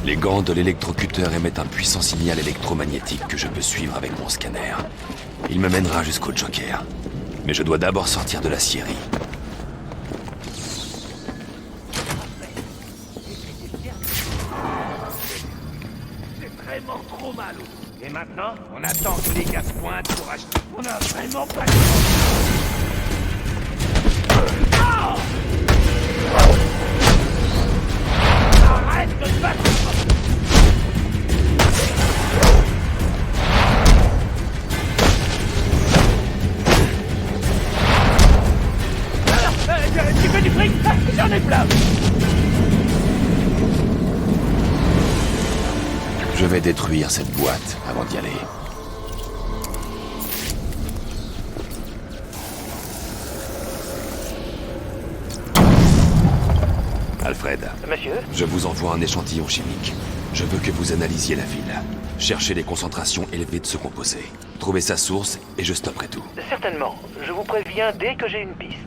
Les gants de l'électrocuteur émettent un puissant signal électromagnétique que je peux suivre avec mon scanner. Il me mènera jusqu'au Joker. Mais je dois d'abord sortir de la scierie. C'est vraiment trop mal. Et maintenant, on attend que les gars se pointent pour acheter. On a vraiment pas de temps. Arrête de te battre. Tu fais du fric? J'en ai plein. Je vais détruire cette boîte avant d'y aller. Alfred. Monsieur? Je vous envoie un échantillon chimique. Je veux que vous analysiez la ville. Cherchez les concentrations élevées de ce composé. Trouvez sa source et je stopperai tout. Certainement. Je vous préviens dès que j'ai une piste.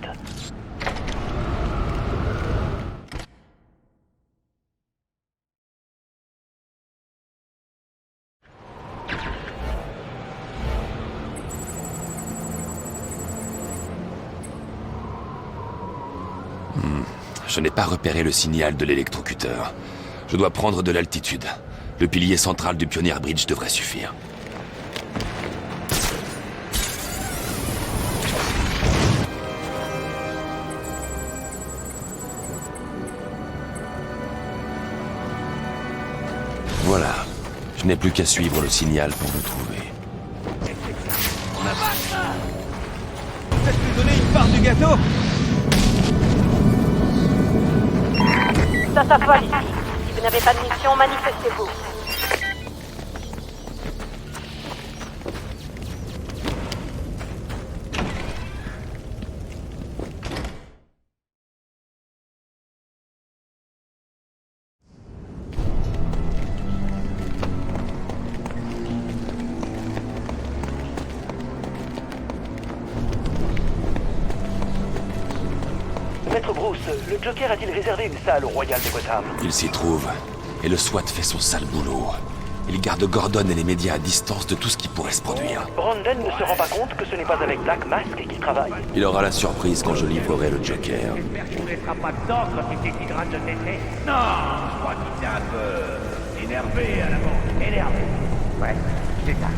Je n'ai pas repéré le signal de l'électrocuteur. Je dois prendre de l'altitude. Le pilier central du Pioneer Bridge devrait suffire. Voilà. Je n'ai plus qu'à suivre le signal pour vous trouver. On a pas ça. Peut-être nous donner une part du gâteau? Ça s'affole ici. Si vous n'avez pas de mission, manifestez-vous. Maître Bruce, le Joker a-t-il réservé une salle au Royal de Gotham? Il s'y trouve. Et le SWAT fait son sale boulot. Il garde Gordon et les médias à distance de tout ce qui pourrait se produire. Brandon ne se rend pas compte que ce n'est pas avec Black Mask qu'il travaille. Il aura la surprise quand je livrerai le Joker. J'espère qu'il ne laissera pas de sang quand il décidera de te tester. Non, je crois qu'il était un peu énervé à l'avant. Énervé. Ouais, c'est ça.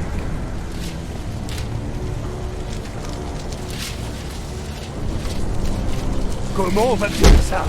Comment on va faire ça?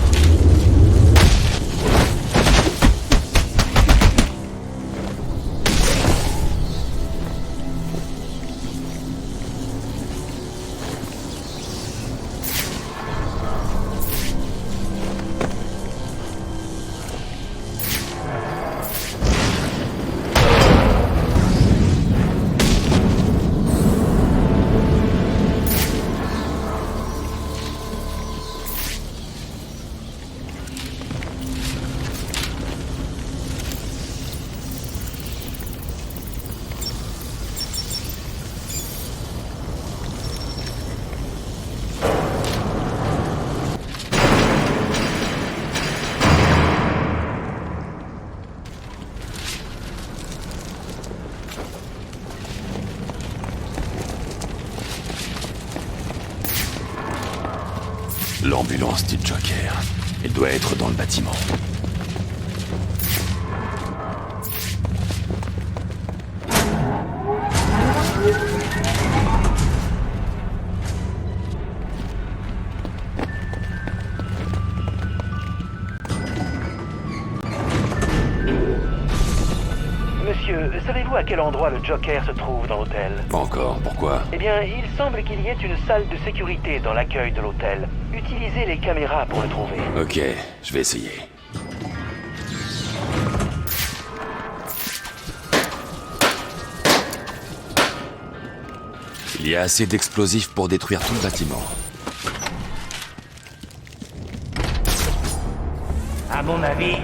L'ambulance du Joker. Elle doit être dans le bâtiment. Monsieur, savez-vous à quel endroit le Joker se trouve dans l'hôtel? Pas encore. Pourquoi? Eh bien, il semble qu'il y ait une salle de sécurité dans l'accueil de l'hôtel. Utilisez les caméras pour le trouver. Ok, je vais essayer. Il y a assez d'explosifs pour détruire tout le bâtiment. À mon avis...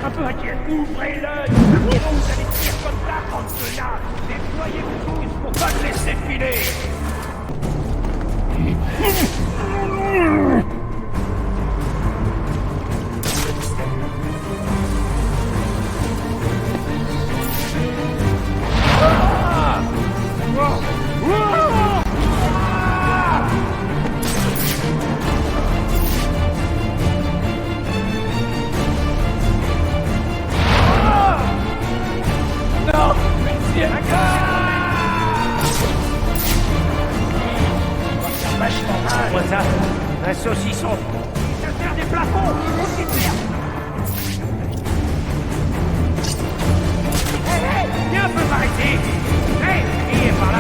Un peu inquiet. Ouvrez l'œil. Vous allez tirer comme ça, en cela. Déployez-vous tous pour pas le laisser. terminé. C'est quoi ça? Un saucisson. Ça sert des plafonds. Hé, viens un peu par ici. Hé, il est par là.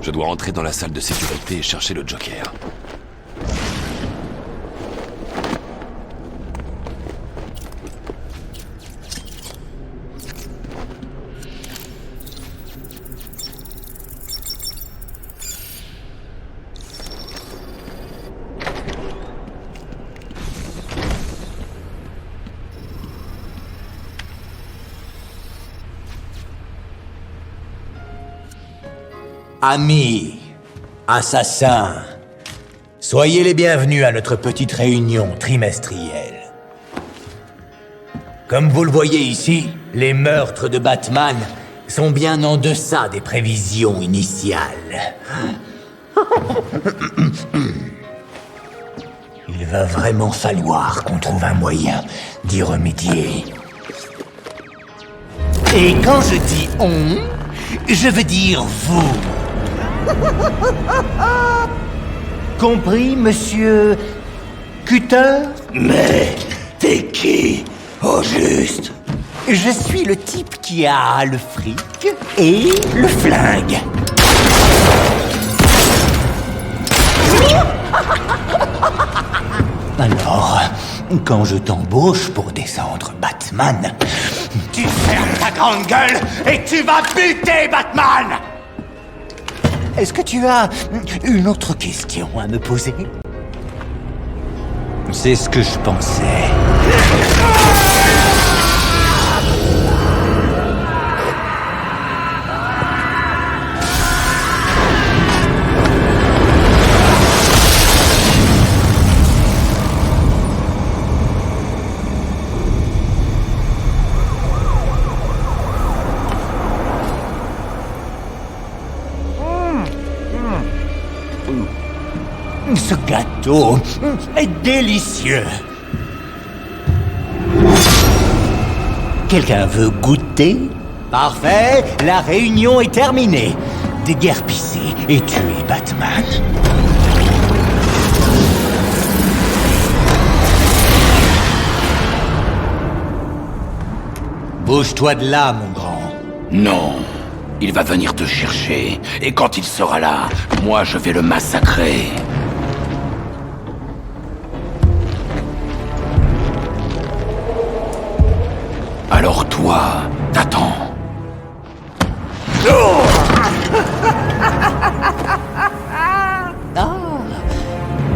Je dois entrer dans la salle de sécurité et chercher le Joker. Amis, assassins, soyez les bienvenus à notre petite réunion trimestrielle. Comme vous le voyez ici, les meurtres de Batman sont bien en deçà des prévisions initiales. Il va vraiment falloir qu'on trouve un moyen d'y remédier. Et quand je dis « on », je veux dire « vous ». Compris, monsieur Cutter? Mais t'es qui, au juste? Je suis le type qui a le fric et le flingue. Alors, quand je t'embauche pour descendre Batman, tu fermes ta grande gueule et tu vas buter Batman! Est-ce que tu as une autre question à me poser? C'est ce que je pensais. Ce gâteau est délicieux. Quelqu'un veut goûter? Parfait, la réunion est terminée. Déguerpissez et tuez Batman. Bouge-toi de là, mon grand. Non. Il va venir te chercher, et quand il sera là, moi je vais le massacrer. Alors toi, t'attends. Ah,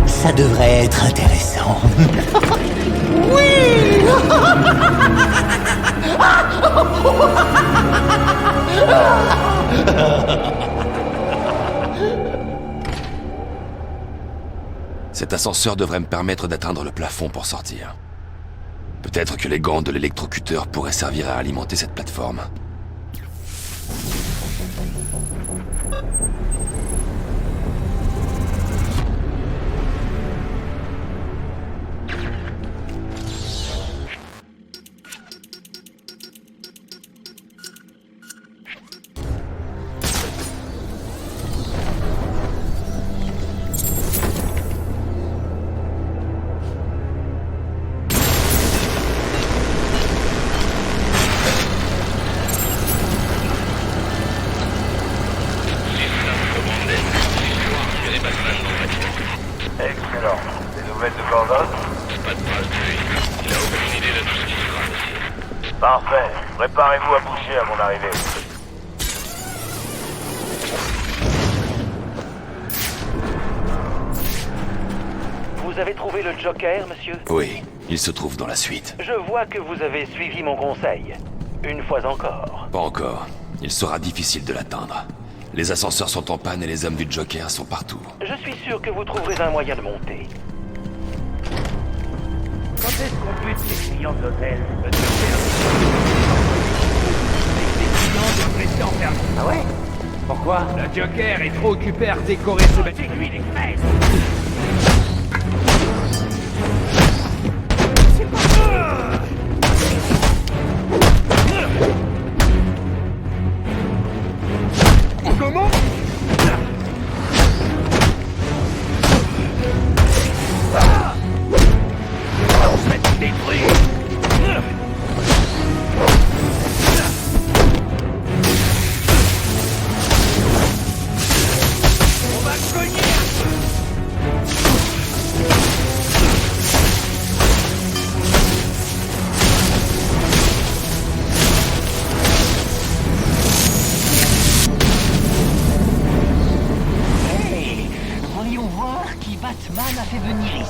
ça devrait être intéressant. Oui. Cet ascenseur devrait me permettre d'atteindre le plafond pour sortir. Peut-être que les gants de l'électrocuteur pourraient servir à alimenter cette plateforme. Excellent. Des nouvelles de Gordon? Pas de trace de lui. Il a aucune idée de tout ce qui se fera ici. Parfait. Préparez-vous à bouger à mon arrivée. Vous Vous avez trouvé le Joker, monsieur? Oui, il se trouve dans la suite. Je vois que vous avez suivi mon conseil. Une fois encore. Pas encore. Il sera difficile de l'atteindre. Les ascenseurs sont en panne et les hommes du Joker sont partout. Je suis sûr que vous trouverez un moyen de monter. Quand est-ce qu'on bute les clients de l'hôtel? Le Joker. Les clients devraient rester enfermés. Ah ouais? Pourquoi? Le Joker est trop occupé à redécorer ce bâtiment. C'est lui les fesses. Comment? Je vais te détruire. On va le cogner. Hey, voyons voir qui Batman a fait venir ici.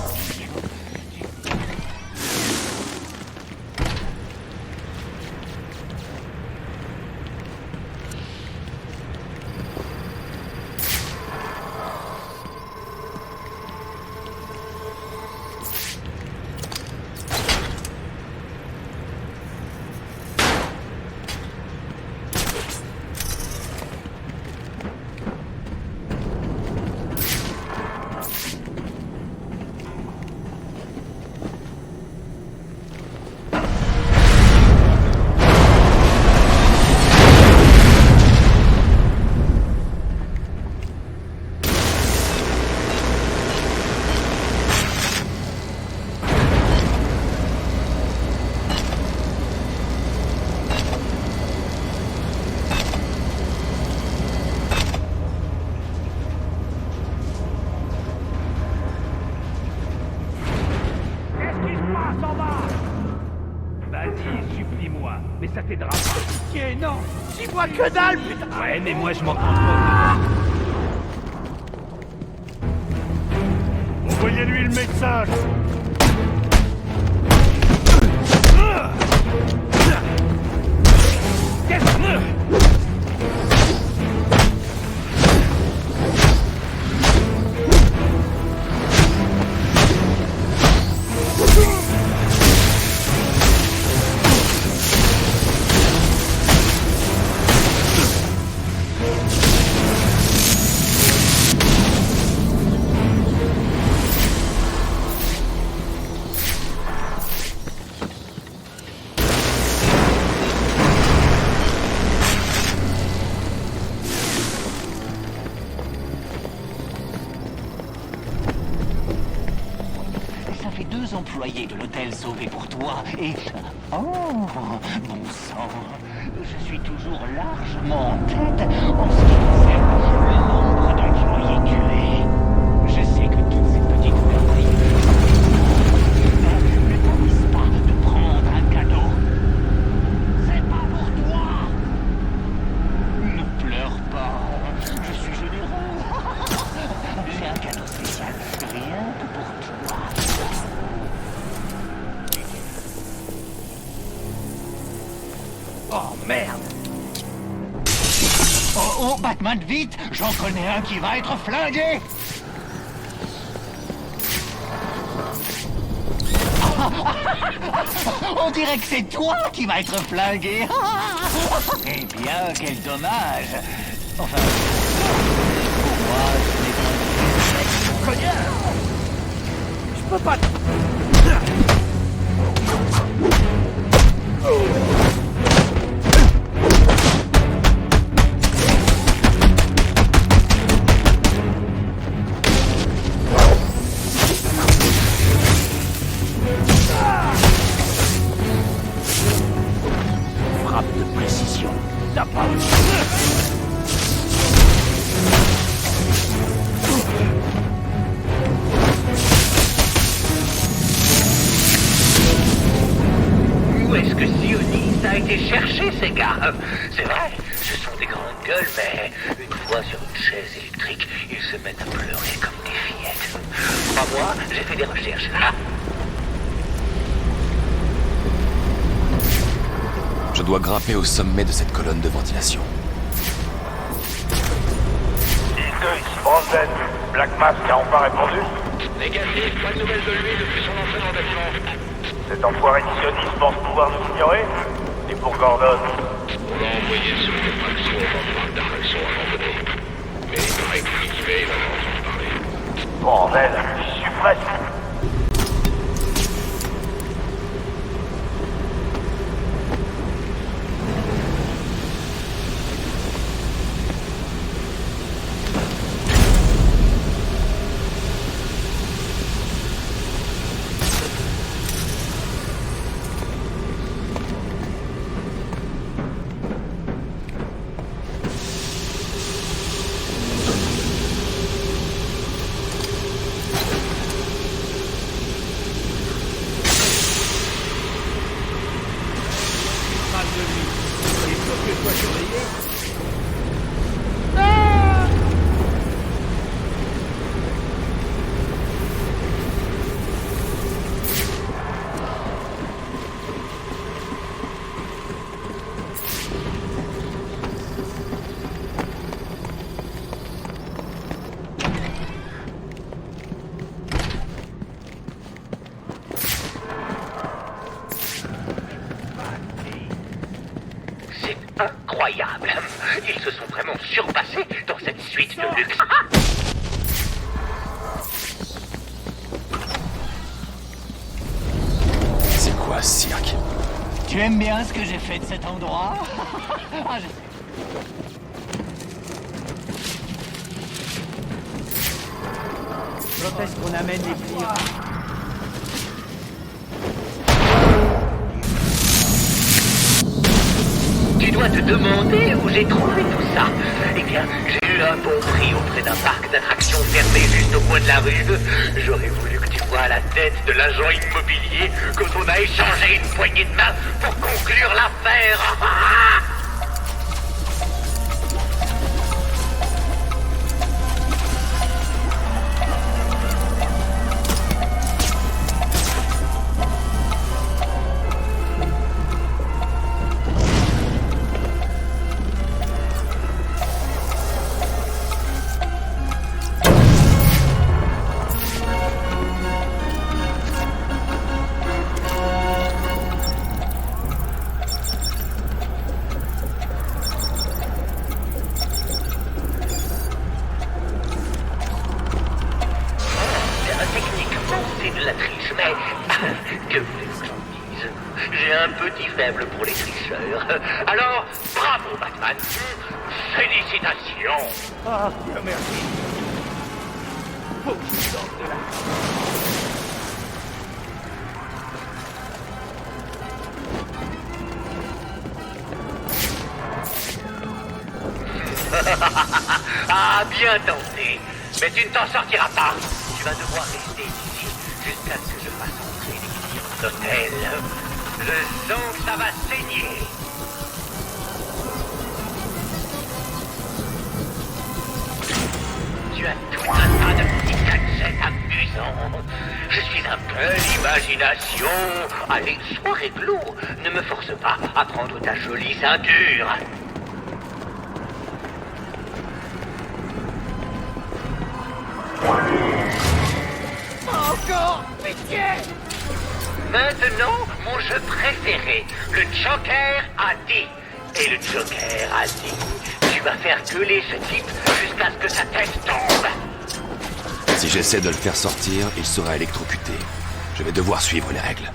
Qu'est-ce qui se passe en bas? Vas-y, supplie-moi. Mais ça t'aidera pas. Qui non? J'y vois que dalle, putain. Ouais, mais moi je m'en contrôle. Envoyez-lui le message. Ça fait 2 employés de l'hôtel sauvés pour toi et... Oh, bon sang, je suis toujours largement en tête en ce qui concerne le nombre d'employés tués. Je sais que toutes ces petites merveilles ne t'avisent pas de prendre un cadeau. C'est pas pour toi. Ne pleure pas, je suis généreux. J'ai un cadeau spécial, rien que pour toi. Oh merde. Oh, oh, Batman, vite! J'en connais un qui va être flingué! On dirait que c'est toi qui va être flingué! Eh bien, quel dommage! Enfin, pour moi, ce n'est pas... Cognard. Je peux pas. Frappe de précision. La part. Où est-ce que Sionis a été chercher ces gars? C'est vrai, ce sont des grandes gueules, mais une fois sur une chaise électrique, ils se mettent à pleurer comme des fillettes. Crois-moi, j'ai fait des recherches. Ah. Je dois grimper au sommet de cette colonne de ventilation. Brandon, Black Mask n'a pas répondu. Négatif, pas de nouvelles de lui depuis son entrée dans bâtiment. Cet enfoiré sioniste pense pouvoir nous ignorer. Et pour Gordon, On l'a envoyé sur le Paxo avant par Darraxo à l'emmener. Mais il paraît que l'Ikivé va en entendre parler. bordel, je suis prêt. Incroyable. Ils se sont vraiment surpassés dans cette suite de luxe. C'est quoi ce cirque? Tu aimes bien ce que j'ai fait de cet endroit? Quand est-ce qu'on amène les clients? Tu dois te demander où j'ai trouvé tout ça. Eh bien, j'ai eu un bon prix auprès d'un parc d'attractions fermé juste au coin de la rue. J'aurais voulu que tu vois la tête de l'agent immobilier quand on a échangé une poignée de main pour conclure l'affaire. C'est de la triche, mais que voulez-vous que j'en dise? J'ai un petit faible pour les tricheurs. Alors, bravo Batman. Félicitations. Ah, Dieu merci. Faut que je sorte de là. Ah, bien tenté. Mais tu ne t'en sortiras pas. Tu vas devoir rester ici jusqu'à ce que je fasse entrer les clients d'hôtel. Je sens que ça va saigner. Tu as tout un tas de petits gadgets amusants. Je suis un peu d'imagination. Allez, sois réglo. Ne me force pas à prendre ta jolie ceinture. Encore! Pitié! Maintenant, mon jeu préféré, le Joker a dit. Et le Joker a dit, tu vas faire gueuler ce type jusqu'à ce que sa tête tombe. Si j'essaie de le faire sortir, il sera électrocuté. Je vais devoir suivre les règles.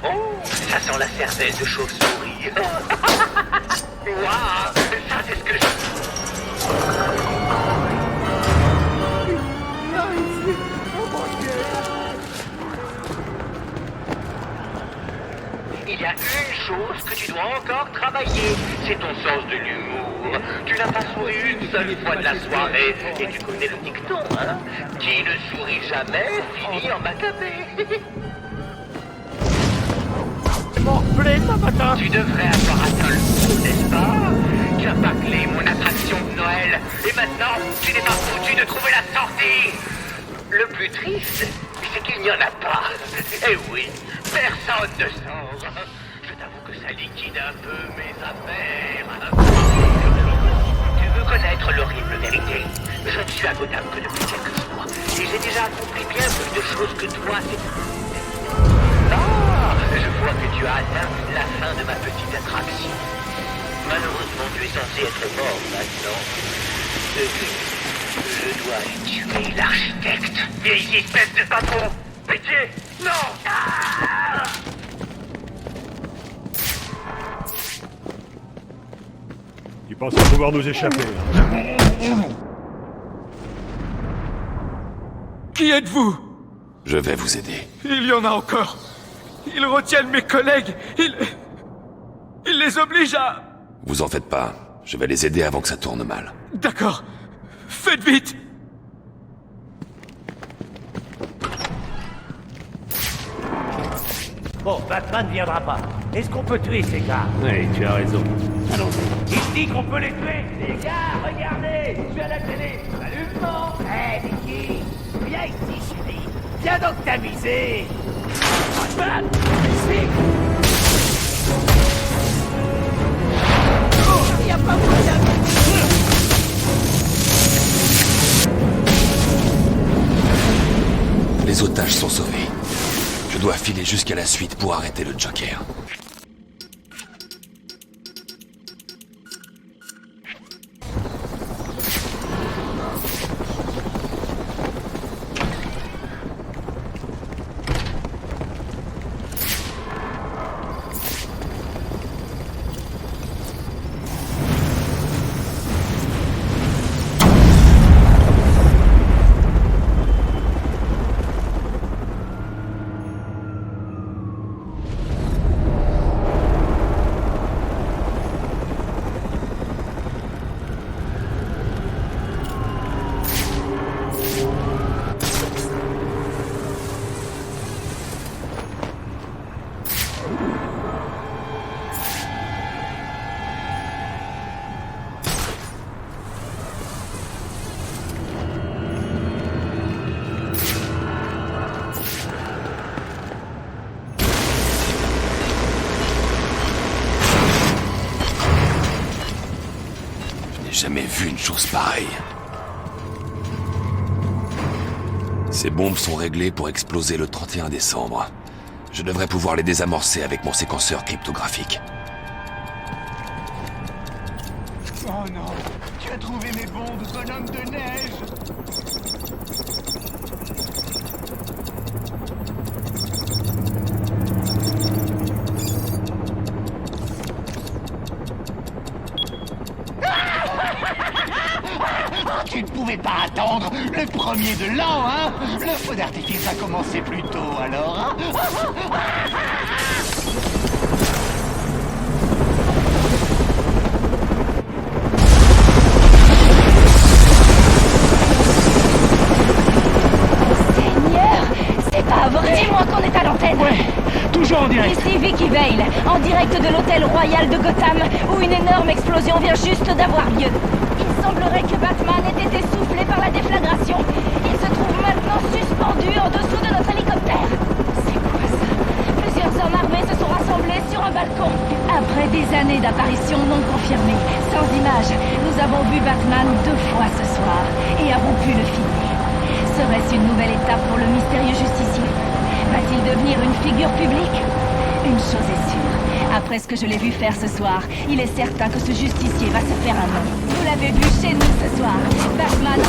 Oh, ça sent la cervelle de chauve-souris. Waouh, ça c'est ce que je... Il y a une chose que tu dois encore travailler, c'est ton sens de l'humour. Tu n'as pas souri une seule fois de la soirée, et tu connais le dicton, hein? Qui ne sourit jamais finit en macabé. M'en plaît, ça matin! Tu devrais avoir atteint le coup, n'est-ce pas? Tu as bâclé mon attraction de Noël, et maintenant, tu n'es pas foutu de trouver la sortie. Le plus triste, c'est qu'il n'y en a pas. Eh oui, personne ne sort. Je t'avoue que ça liquide un peu mes affaires. Tu veux connaître l'horrible vérité? Je ne suis à Gotham que depuis quelques jours. Et j'ai déjà accompli bien plus de choses que toi. Ah, je vois que tu as atteint la fin de ma petite attraction. Malheureusement, tu es censé être mort maintenant. Je dois aller tuer l'architecte. Vieille espèce de patron! Pitié! Non! Ah! Tu penses pouvoir nous échapper? Qui êtes-vous? Je vais vous aider. Il y en a encore. Ils retiennent mes collègues. Ils les obligent à... Vous en faites pas. Je vais les aider avant que ça tourne mal. D'accord. Faites vite. Bon, Batman ne viendra pas. Est-ce qu'on peut tuer ces gars? Oui, tu as raison. Allons-y. Il dit qu'on peut les tuer. Les gars, regardez, je suis à la télé. Salut, non. Hé, Nicky, viens ici, chérie. Viens donc t'amuser. Batman, ici. Il n'y a pas moyen. Les otages sont sauvés. Je dois filer jusqu'à la suite pour arrêter le Joker. Jamais vu une chose pareille. Ces bombes sont réglées pour exploser le 31 décembre. Je devrais pouvoir les désamorcer avec mon séquenceur cryptographique. Oh non, tu as trouvé mes bombes, bonhomme de neige. Tu ne pouvais pas attendre le premier de l'an, hein? Le feu d'artifice a commencé plus tôt, alors, hein? Seigneur, c'est pas vrai. Dis-moi qu'on est à l'antenne. Ouais, toujours en direct. Ici Vicky Vale, en direct de l'hôtel royal de Gotham, où une énorme explosion vient juste d'avoir lieu. Il semblerait que Batman ait été soufflé par la déflagration. Il se trouve maintenant suspendu en dessous de notre hélicoptère. C'est quoi ça? Plusieurs hommes armés se sont rassemblés sur un balcon. Après des années d'apparitions non confirmées, sans images, nous avons vu Batman 2 fois ce soir et avons pu le filmer. Serait-ce une nouvelle étape pour le mystérieux justicier? Va-t-il devenir une figure publique? Une chose est sûre. Après ce que je l'ai vu faire ce soir, il est certain que ce justicier va se faire un nom. Vous l'avez vu chez nous ce soir. Batman...